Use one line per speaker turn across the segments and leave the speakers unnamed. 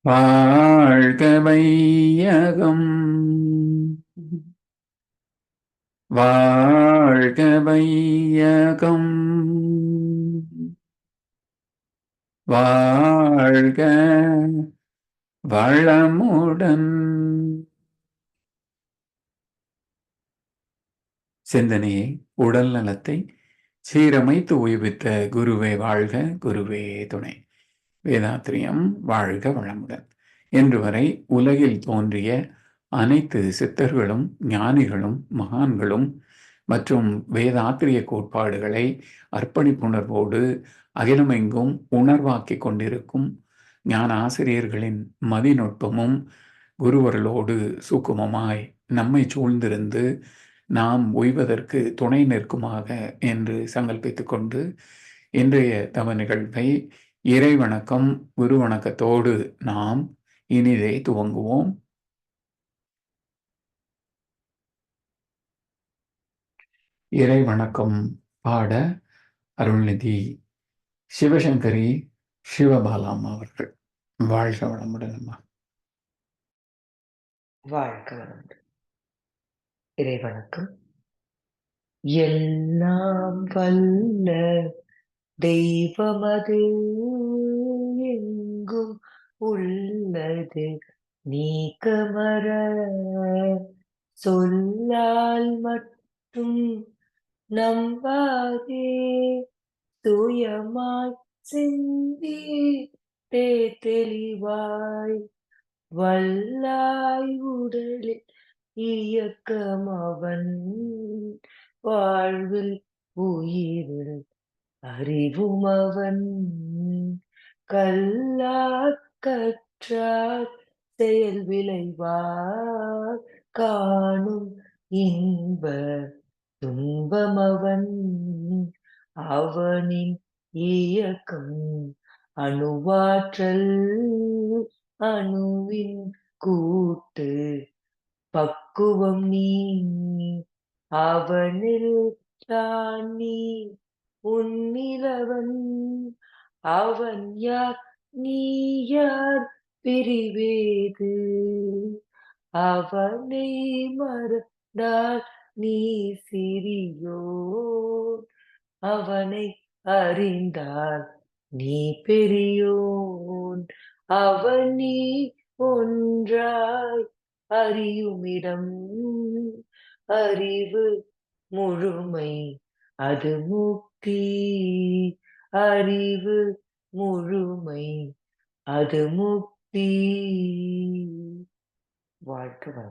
வாழ்க வையகம், வாழ்க வையகம், வாழ்க வளமுடன். சிந்தனையை, உடல் நலத்தை சீரமைத்து உய்வித்த குருவே வாழ்க, குருவே துணை. வேதாத்திரியம் வாழ்க வளமுடன். இன்று வரை உலகில் தோன்றிய அனைத்து சித்தர்களும் ஞானிகளும் மகான்களும் மற்றும் வேதாத்திரிய கோட்பாடுகளை அர்ப்பணிப்புணர்வோடு அகிலமெங்கும் உணர்வாக்கிக் கொண்டிருக்கும் ஞான ஆசிரியர்களின் மதிநுட்பமும் குருவர்களோடு சூக்குமமாய் நம்மை சூழ்ந்திருந்து நாம் உய்வதற்கு துணை நிற்குமாக என்று சங்கல்பித்துக் கொண்டு இன்றைய தவ நிகழ்வை இறை வணக்கம் குரு வணக்கத்தோடு நாம் இனிதே துவங்குவோம். இறை வணக்கம் பாட அருள்நிதி சிவசங்கரி சிவபாலாம் அவர்கள். வாழ்க வளமுடன் அம்மா.
வாழ்க வளமுடன். இறை வணக்கம். எல்லாம் வல்ல தெய்வமது எங்கும் உள்ளது நீக்கமர சொல்லால் மட்டும் நம்பாதே சுயமாய் சிந்தி தெளிவாய் வல்லாய் உடலில் இயக்கம் அவன் வாழ்வில் உயிரில் அறிவும் அவன் கல்லார் கற்றார் செயல் விளைவார் காணும் இன்ப துன்பம் அவன் அவனின் இயக்கம் அணுவாற்றல் அணுவின் கூட்டு பக்குவம் நீ அவனில் தான் நீ உன்னிலவன் அவன் யார் நீ யார் பிரிவேது அவனை மறந்தால் நீ சிறியோன் அவனை அறிந்தால் நீ பெரியோன் அவன் நீ ஒன்றாய் அறியுமிடம் அறிவு முழுமை அது முக்தி அறிவு முழுமை அது முக்தி. வாழ்க்கை.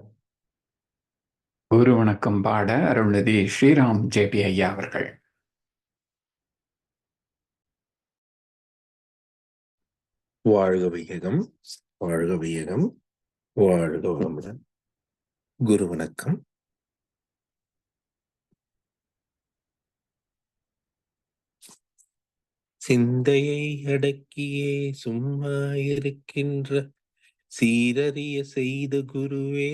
குரு வணக்கம் பாட அருள்நிதி ஸ்ரீராம் ஜேபி ஐயா அவர்கள்.
வாழ்க வையகம், வாழ்க வையகம், வாழ்க வளமுடன். குரு வணக்கம். சிந்தையை அடக்கியே சும்மா இருக்கின்ற சீரறிய செய்த குருவே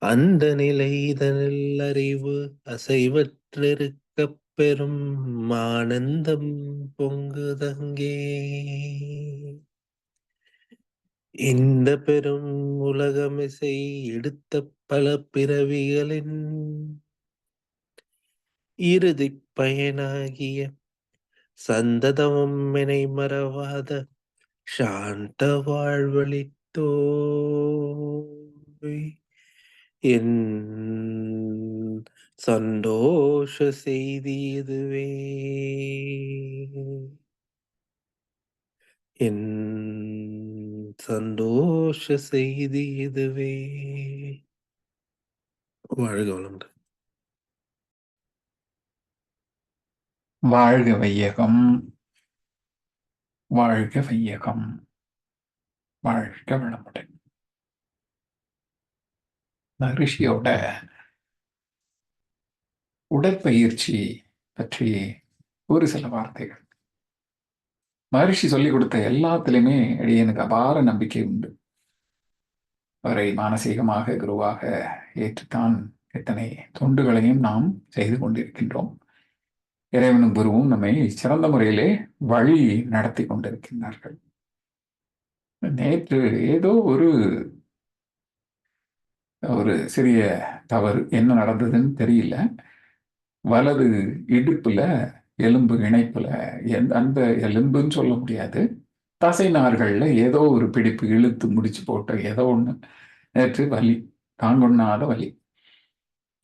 அந்த நிலைதனில் அறிவு அசைவற்றிருக்க பெரும் ஆனந்தம் பொங்குதங்கே. இந்த பெரும் உலகமிசை எடுத்த பல பிறவிகளின் இறுதி பயனாகிய சந்ததமும் வினை மறவாத சாந்த வாழ்வழித்தோ என் சந்தோஷ செய்தி இதுவே. என் சந்தோஷ செய்தி இதுவே. வாழ்க வளமுடன்.
வாழ்க வையகம், வாழ்க வையகம், வாழ்க வளமுடன். மகிழ்ச்சியோட உடற்பயிற்சி பற்றி ஒரு சில வார்த்தைகள். மகரிஷி சொல்லிக் கொடுத்த எல்லாத்திலுமே எனக்கு அபார நம்பிக்கை உண்டு. அவரை மானசீகமாக குருவாக ஏற்றுத்தான் எத்தனை தொண்டுகளையும் நாம் செய்து கொண்டிருக்கின்றோம். இறைவனும் குருவும் நம்மை சிறந்த முறையிலே வழி நடத்தி கொண்டிருக்கின்றார்கள். நேற்று ஏதோ ஒரு ஒரு சிறிய தவறு என்ன நடந்ததுன்னு தெரியல. வலது இடுப்புல எலும்பு இணைப்புல அந்த எலும்புன்னு சொல்ல முடியாது, தசை நார்கள்ல ஏதோ ஒரு பிடிப்பு இழுத்து முடிச்சு போட்ட ஏதோ ஒண்ணு. நேற்று வலி, தாங்கொண்ணாத வலி.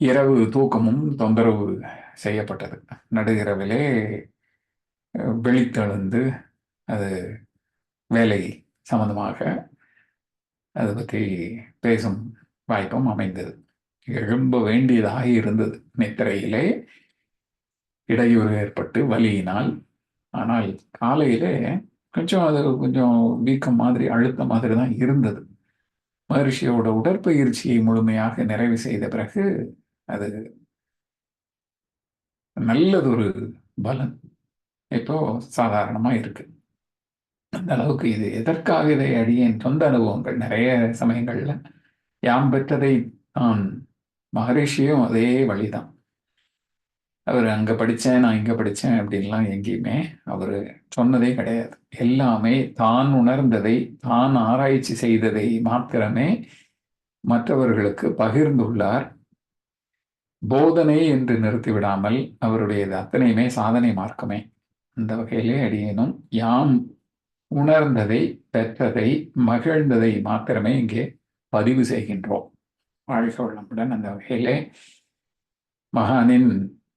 இரவு தூக்கமும் தொந்தரவு செய்யப்பட்டது. நடுஇரவிலே விழித்தெழுந்து அது வேலை சம்பந்தமாக அதை பற்றி பேசும் வாய்ப்பும் அமைந்தது. எழும்ப வேண்டியதாக இருந்தது நித்திரையிலே இடையூறு ஏற்பட்டு வலியினால். ஆனால் காலையிலே கொஞ்சம் வீக்கம் மாதிரி அழுத்த மாதிரி தான் இருந்தது. மகரிஷியோட உடற்பயிற்சியை முழுமையாக நிறைவு செய்த பிறகு அது நல்லதொரு பலன் இப்போ சாதாரணமா இருக்கு. அந்த அளவுக்கு இது எதற்காக இதை அடியேன் சொந்த அனுபவங்கள் நிறைய சமயங்கள்ல யாம் பெற்றதை நான் மகரிஷியும் அதே வழிதான். அவர் அங்க படிச்சேன், நான் இங்க படிச்சேன் அப்படின்லாம் எங்கேயுமே அவர் சொன்னதே கிடையாது. எல்லாமே தான் உணர்ந்ததை, தான் ஆராய்ச்சி செய்ததை மாத்திரமே மற்றவர்களுக்கு பகிர்ந்துள்ளார். போதனை என்று நிறுத்திவிடாமல் அவருடையது அத்தனையுமே சாதனை மார்க்கமே. அந்த வகையிலே அடியேனும் யாம் உணர்ந்ததை, பெற்றதை, மகிழ்ந்ததை மாத்திரமே இங்கே பதிவு செய்கின்றோம். வாழ்க வளமுடன். அந்த வகையிலே மகானின்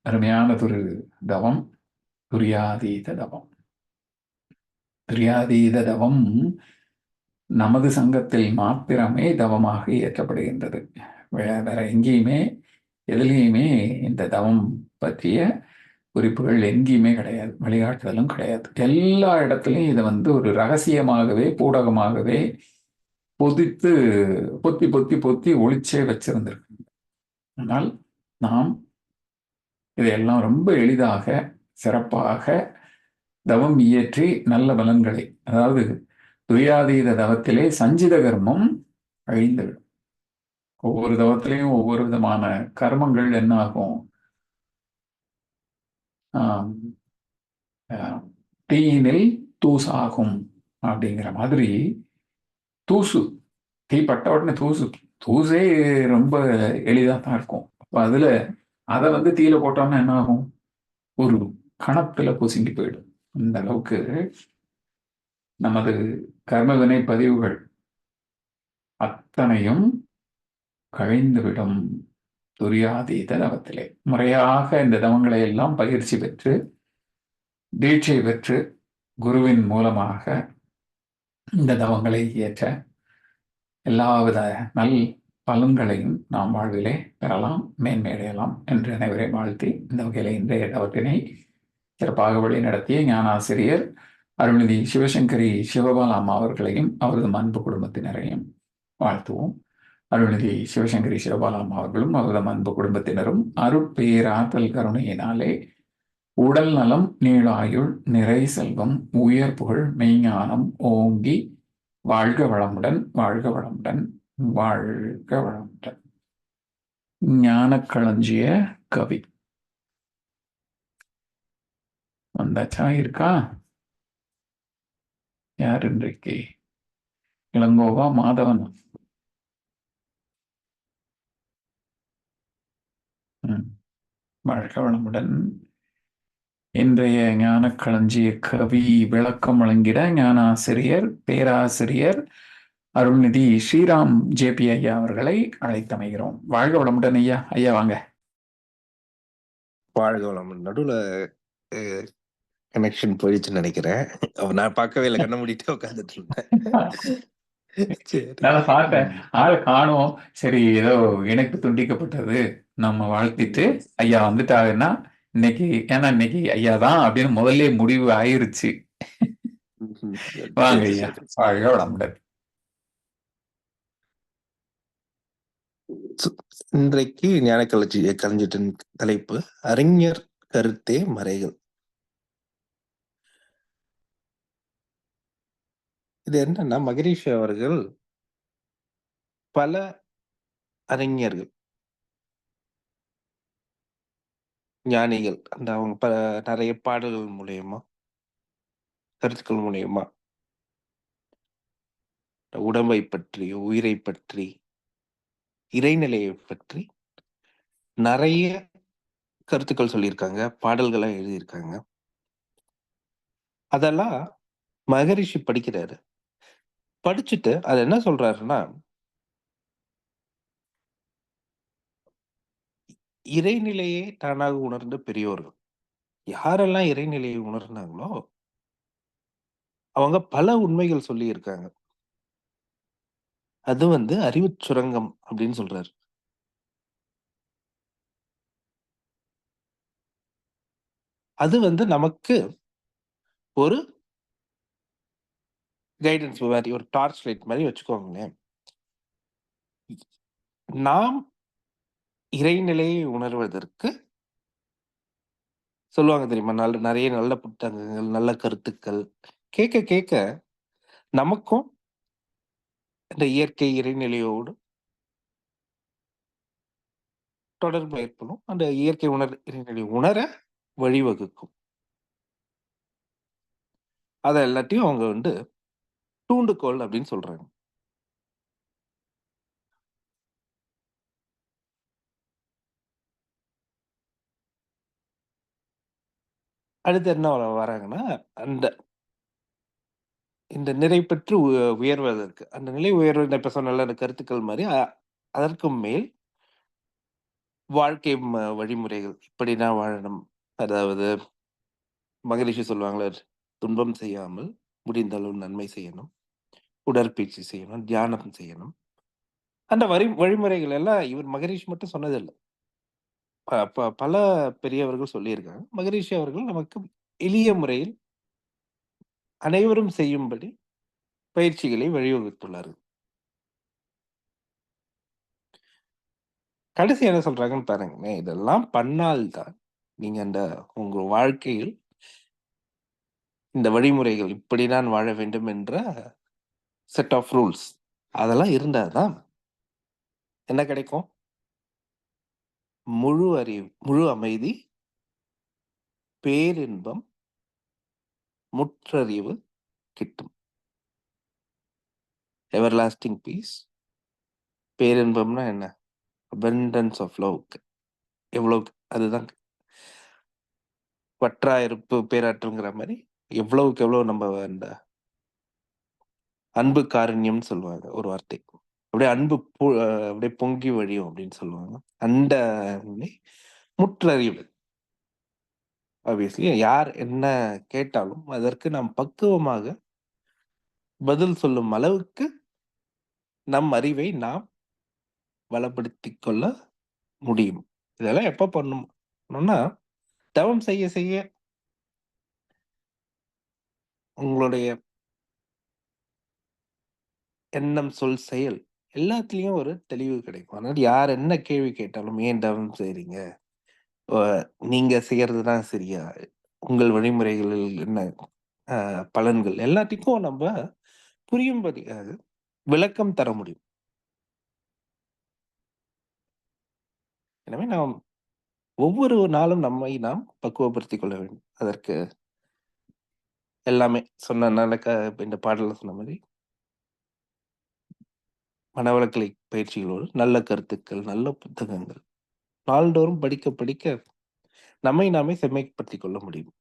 அருமையானதொரு தவம் துரியாதீத தவம். துரியாதீத தவம் நமது சங்கத்தில் மாத்திரமே தவமாக இயற்றப்படுகின்றது. வேற எங்கேயுமே எதுலேயுமே இந்த தவம் பற்றிய குறிப்புகள் எங்கேயுமே கிடையாது, வழிகாட்டுதலும் கிடையாது. எல்லா இடத்துலையும் இதை ஒரு ரகசியமாகவே பூடகமாகவே பொதித்து பொத்தி பொத்தி பொத்தி ஒளிச்சே வச்சிருந்திருக்கு. ஆனால் நாம் இதையெல்லாம் ரொம்ப எளிதாக சிறப்பாக தவம் இயற்றி நல்ல பலன்களை, அதாவது துரியாதீத தவத்திலே சஞ்சித கர்மம் அழிந்துவிடும். ஒவ்வொரு தவத்திலையும் ஒவ்வொரு விதமான கர்மங்கள் என்ன ஆகும், தீயினில் தூசாகும் அப்படிங்கிற மாதிரி. தூசு, தீ பட்ட உடனே தூசே ரொம்ப எளிதாக தான் இருக்கும். அப்போ அதை தீயில போட்டோம்னா என்ன ஆகும், ஒரு கணத்துல பொசுங்கி போயிடும். இந்த அளவுக்கு நமது கர்மவினை பதிவுகள் அத்தனையும் கழிந்துவிடும் துரியாதீத தவத்திலே. முறையாக இந்த தவங்களை எல்லாம் பயிற்சி பெற்று தீட்சை பெற்று குருவின் மூலமாக இந்த தவங்களை இயற்ற எல்லாவித நல் பலன்களையும் நாம் வாழ்விலே பெறலாம், மேன்மையடையலாம் என்று அனைவரை வாழ்த்தி இந்த வகையிலே இன்றைய தவத்தினை சிறப்பாக வழி நடத்திய ஞானாசிரியர் அருள்நிதி சிவசங்கரி சிவபாலாமா அவர்களையும் அவரது அன்பு குடும்பத்தினரையும் வாழ்த்துவோம். அருள்நிதி சிவசங்கரி சிவபாலாமா அவர்களும் அவரது அன்பு குடும்பத்தினரும் அருட்பேராற்றல் கருணையினாலே உடல் நலம், நீளாயுள், நிறை செல்வம், உயர் புகழ், மெய்ஞானம் ஓங்கி வாழ்க வளமுடன், வாழ்க வளமுடன், வாழ்க வளமுடன். ஞானக்களஞ்சிய கவி வந்தாச்சா? இருக்கா? யார் இன்றைக்கு? இளங்கோவா, மாதவன்? வாழ்க வளமுடன். இன்றைய ஞானக்களஞ்சிய கவி விளக்கம் வழங்கிட ஞானாசிரியர் பேராசிரியர் அருள்நிதி ஸ்ரீராம் ஜேபி ஐயா அவர்களை அழைத்தமைகிறோம். வாழ்க வளமுடன் ஐயா. ஐயா வாங்க.
வாழ்க வளமுடன். நடுவுல கனெக்ஷன் போயிடுச்சுன்னு நினைக்கிறேன். நான் பார்க்கவே இல்லை, கண்ண மூடிட்டு உட்காந்துட்டு இருந்தேன்.
நான் பார்த்தேன், ஆள் காணோம். சரி, ஏதோ இணைப்பு துண்டிக்கப்பட்டது நம்ம வாழ்த்திட்டு ஐயா வந்துட்டாங்கன்னா இன்னைக்கு, ஏன்னா இன்னைக்கு ஐயா தான் அப்படின்னு முதல்ல முடிவு ஆயிருச்சு. வாங்க ஐயா. வாழ்க வளமுடன்.
இன்றைக்கு ஞானக்களஞ்சியத்தின் தலைப்பு அறிஞர் கருத்தே மறைகள். இது என்னன்னா, மகரிஷி அவர்கள் பல அறிஞர்கள், ஞானிகள், அந்த அவங்க நிறைய பாடல்கள் மூலியமா, கருத்துக்கள் மூலியமா உடம்பை பற்றி, உயிரை பற்றி, இறைநிலையை பற்றி நிறைய கருத்துக்கள் சொல்லியிருக்காங்க, பாடல்களா எழுதியிருக்காங்க. அதெல்லாம் மகரிஷி படிக்கிறாரு. படிச்சுட்டு அது என்ன சொல்றாருன்னா, இறைநிலையை தானாக உணர்ந்த பெரியோர்கள் யாரெல்லாம் இறைநிலையை உணர்ந்தாங்களோ அவங்க பல உண்மைகள் சொல்லி இருக்காங்க. அது அறிவுச் சுரங்கம் அப்படின்னு சொல்றாரு. அது நமக்கு ஒரு கைடன்ஸ் மாதிரி, ஒரு டார்ச் லைட் மாதிரி வச்சுக்கோங்களேன். நாம் இறைநிலையை உணர்வதற்கு சொல்லுவாங்க தெரியுமா, நிறைய நல்ல புத்தகங்கள், நல்ல கருத்துக்கள் கேட்க கேட்க நமக்கும் இந்த இயற்கை இறைநிலையோடு தொடர்பு ஏற்படும். அந்த இயற்கை இறைநிலை உணர வழிவகுக்கும். அதை எல்லாத்தையும் அவங்க தூண்டுகோல் அப்படின்னு சொல்றாங்க. அடுத்து என்ன வராங்கன்னா, அந்த இந்த நிலை பெற்று உயர்வதற்கு, அந்த நிலை உயர்வு இப்ப சொன்ன அந்த கருத்துக்கள் மாதிரி அதற்கு மேல் வாழ்க்கை வழிமுறைகள் இப்படிதான் வாழணும். அதாவது மகரிஷி சொல்லுவாங்களே, துன்பம் செய்யாமல் முடிந்தளவு நன்மை செய்யணும், உடற்பயிற்சி செய்யணும், தியானம் செய்யணும். அந்த வழிமுறைகள் எல்லாம் இவர் மகரிஷி மட்டும் சொன்னதில்லை, பல பெரியவர்கள் சொல்லியிருக்காங்க. மகரிஷி அவர்கள் நமக்கு எளிய முறையில் அனைவரும் செய்யும்படி பயிற்சிகளை வழிவகுத்துள்ளார்கள். கடைசி என்ன சொல்றாங்கன்னு பாருங்க, இதெல்லாம் பண்ணால்தான் நீங்க உங்க வாழ்க்கையில் இந்த வழிமுறைகள் இப்படிதான் வாழ வேண்டும் என்ற செட் ஆஃப் ரூல்ஸ் அதெல்லாம் இருந்தாதான் என்ன கிடைக்கும்? முழு அறிவு, முழு அமைதி, பேரின்பம், முற்றறிவு கிட்டும். Everlasting piece. பேரின்பம்னா என்ன? abundance of love. எவ்வளவு, அதுதான் வற்றா இருப்பு பேராற்றுங்கிற மாதிரி, எவ்வளவுக்கு எவ்வளவு நம்ம அந்த அன்பு காரண்யம்னு சொல்லுவாங்க ஒரு வார்த்தை, அப்படியே அன்பு அப்படியே பொங்கி வழியும் அப்படின்னு சொல்லுவாங்க. அந்த முற்றறிவு, ஆப்வியஸ்லி யார் என்ன கேட்டாலும் அதற்கு நாம் பக்குவமாக பதில் சொல்லும் அளவுக்கு நம் அறிவை நாம் வளப்படுத்திக் கொள்ள முடியும். இதெல்லாம் எப்ப பண்ணணும்னா, தவம் செய்ய செய்ய உங்களுடைய எண்ணம், சொல், செயல் எல்லாத்துலயும் ஒரு தெளிவு கிடைக்கும். அதனால யார் என்ன கேள்வி கேட்டாலும், ஏன் தவம் செய்றீங்க, நீங்க செய்யறதுதான் சரியா, உங்கள் வழிமுறைகளில் என்ன பலன்கள், எல்லாத்துக்கும் நம்ம புரியும்படியாக விளக்கம் தர முடியும். எனவே நாம் ஒவ்வொரு நாளும் நம்மை நாம் பக்குவப்படுத்திக் கொள்ள வேண்டும். அதற்கு எல்லாமே சொன்ன இந்த பாடல சொன்ன மாதிரி மனவளக்கலை பயிற்சிகளோடு நல்ல கருத்துக்கள், நல்ல புத்தகங்கள் நாள்தோறும் படிக்க படிக்க நம்மை நாமே செம்மைப்படுத்திக் கொள்ள முடியும்.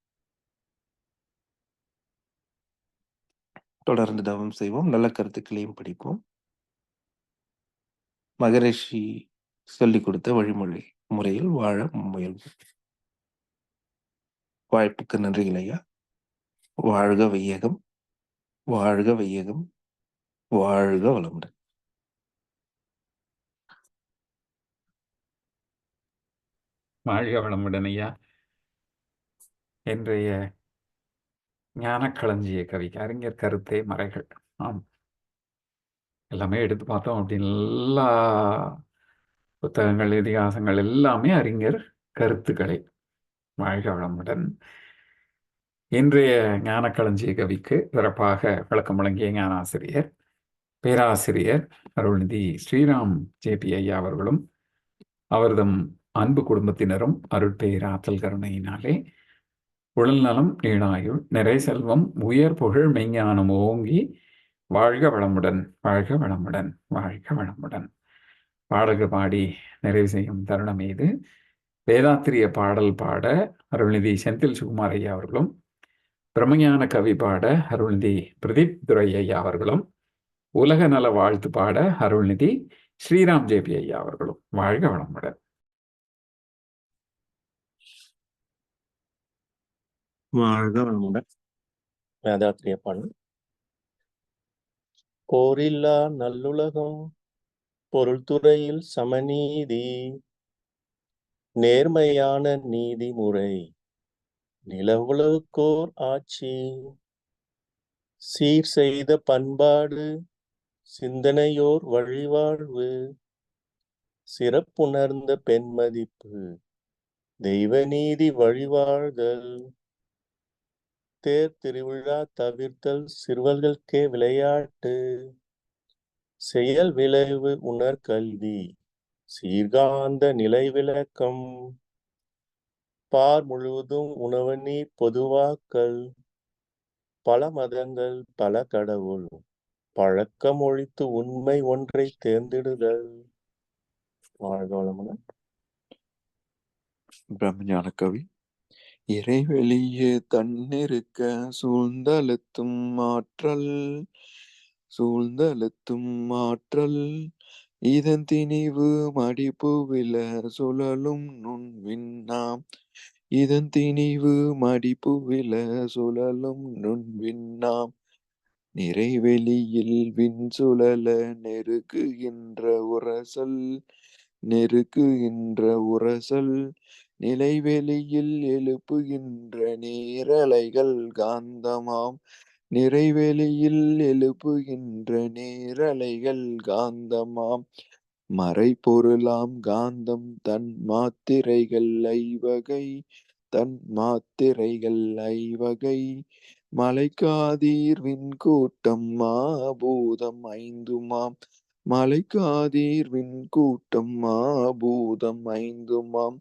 தொடர்ந்து தவம் செய்வோம், நல்ல கருத்துக்களையும் படிப்போம். மகரிஷி சொல்லிக் கொடுத்த வழிமொழி முறையில் வாழ முயல்வோம். வாய்ப்புக்கு நன்றிகள் ஐயா. வாழ்க வையகம், வாழ்க வையகம், வாழ்க வளமுடன்.
வாழ்க வளமுடன் ஐயா. இன்றைய ஞானக்களஞ்சிய கவிக்கு அறிஞர் கருத்தே மறைகள். ஆம், எல்லாமே எடுத்து பார்த்தோம் அப்படின்னு எல்லா புத்தகங்கள், இதிகாசங்கள் எல்லாமே அறிஞர் கருத்துக்களை. வாழ்க வளமுடன். இன்றைய ஞானக்களஞ்சிய கவிக்கு சிறப்பாக விளக்கம் வழங்கிய ஞானாசிரியர் பேராசிரியர் அருள்நிதி ஸ்ரீராம் ஜேபி ஐயா அவர்களும் அவர்தம் அன்பு குடும்பத்தினரும் அருட்பேராற்றல் கருணையினாலே உடல் நலம், நீடாயுள், நிறை செல்வம், உயர் புகழ், மெய்ஞானம் ஓங்கி வாழ்க வளமுடன், வாழ்க வளமுடன், வாழ்க வளமுடன். பாடகு பாடி நிறைவு செய்யும் தருணம் இது. வேதாத்திரிய பாடல் பாட அருள்நிதி செந்தில் சுகுமார் ஐயா அவர்களும், பிரம்மஞான கவி பாட அருள்நிதி பிரதீப் துரை ஐயா அவர்களும், உலக நல வாழ்த்து பாட அருள்நிதி ஸ்ரீராம் ஜேபி ஐயா அவர்களும். வாழ்க வளமுடன்.
வாழ்க வளமுடன். வேதாத்திரிய பாடல். போரில்லா நல்லுலகம், பொருள் துறையில் சமநீதி, நேர்மையான நீதிமுறை, நிலவுலகோர் ஆட்சி, சீர் செய்த பண்பாடு, சிந்தனையோர் வழிவாழ்வு, சிறப்புணர்ந்த பெண்மதிப்பு, தெய்வ நீதி வழிவாழ்தல், தேர் திருவிழா தவிர்த்தல், சிறுவர்களுக்கே விளையாட்டு, செயல் விளைவு உணர்கல்வி, சீர்காந்த நிலை விளக்கம், பார் முழுவதும் உணவு நீர் பொதுவாக்கல், பல மதங்கள் பல கடவுள், பழக்கம் ஒழித்து உண்மை ஒன்றை தேர்ந்திடுதல். வாழ்க வளமுடன்.
பிரம்மஞான கவி. இறைவெளியே தன்னிருக்க சூழ்ந்தழுத்தும் ஆற்றல், இதன் திணிவு மடிப்புவில சுழலும் நுண் விண்ணாம், இதன் திணிவு மடிப்புவில சுழலும் நுண் விண்ணாம், நிறைவெளியில் விண் சுழல நெருக்குகின்ற உரசல், நிலைவெளியில் எழுப்புகின்ற நேரலைகள் காந்தமாம், நிறைவெளியில் எழுப்புகின்ற நேரலைகள் காந்தமாம், மறைபொருளாம் காந்தம் தன் மாத்திரைகள் ஐவகை, மலைக்காதீர் விண்கூட்டம் மாபூதம் ஐந்துமாம், மலைக்காதீர் விண்கூட்டம் மாபூதம் ஐந்துமாம்,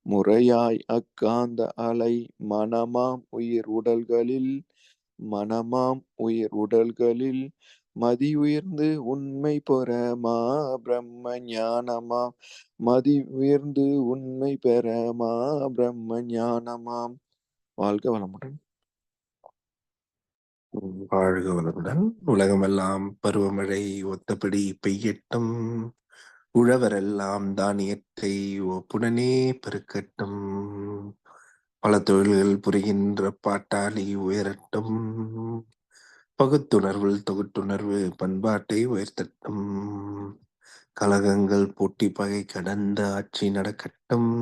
முறையாய் அக்காந்த அலை மனமாம் உயிர் உடல்களில் மதி உயர்ந்து உண்மை பெற மா பிரம்ம ஞானமாம், மதி உயர்ந்து உண்மை பெற மா பிரம்ம ஞானமாம். வாழ்க வளமுடன்.
வாழ்க வளமுடன். உலகமெல்லாம் பருவமழை ஒத்தபடி பெய்யட்டும், உழவரெல்லாம் தானியத்தை ஒப்புடனே பெருக்கட்டும், பல தொழில்கள் புரிகின்ற பாட்டாளி உயரட்டும், பகுத்துணர்வில் தொகுத்துணர்வு பண்பாட்டை உயர்த்தட்டும், கலகங்கள் போட்டி பகை கடந்த ஆட்சி நடக்கட்டும்,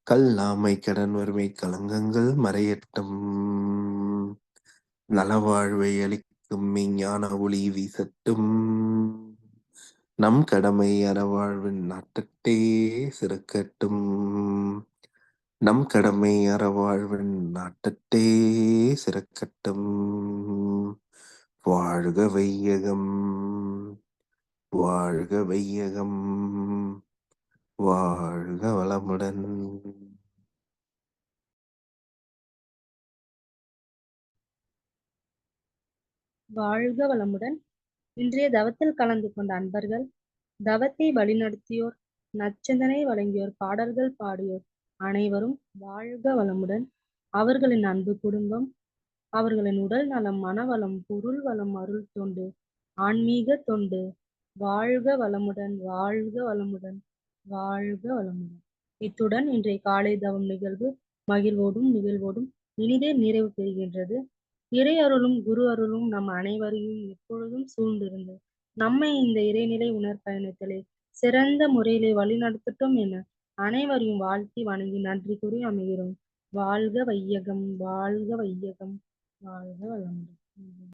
கல்லாமை கடன் வறுமை கலங்கங்கள் மறையட்டும், நலவாழ்வை அளிக்கும் மெய்ஞான ஒளி வீசட்டும், நம் கடமை அறவாழ்வின் நாட்டத்தே சிறக்கட்டும், நம் கடமை அறவாழ்வின் நாட்டத்தே சிறக்கட்டும். வாழ்க வையகம், வாழ்க வையகம், வாழ்க வளமுடன்.
வாழ்க வளமுடன். இன்றைய தவத்தில் கலந்து கொண்ட அன்பர்கள், தவத்தை வழிநடத்தியோர், நச்சிந்தனை வழங்கியோர், பாடல்கள் பாடியோர் அனைவரும் வாழ்க வளமுடன். அவர்களின் அன்பு குடும்பம், அவர்களின் உடல் நலம், மனவளம், பொருள் வளம், அருள் தொண்டு, ஆன்மீக தொண்டு வாழ்க வளமுடன், வாழ்க வளமுடன், வாழ்க வளமுடன். இத்துடன் இன்றைய காலை தவம் நிகழ்வு நிகழ்வோடும் இனிதே நிறைவு பெறுகின்றது. இறை அருளும் குரு அருளும் நம் அனைவரையும் எப்பொழுதும் சூழ்ந்திருந்து நம்மை இந்த இறைநிலை உணர்பயணத்திலே சிறந்த முறையிலே வழிநடத்தட்டும் என அனைவரையும் வாழ்த்தி வணங்கி நன்றி கூறி அமைகிறோம். வாழ்க வையகம், வாழ்க வையகம், வாழ்க வளமுடன்.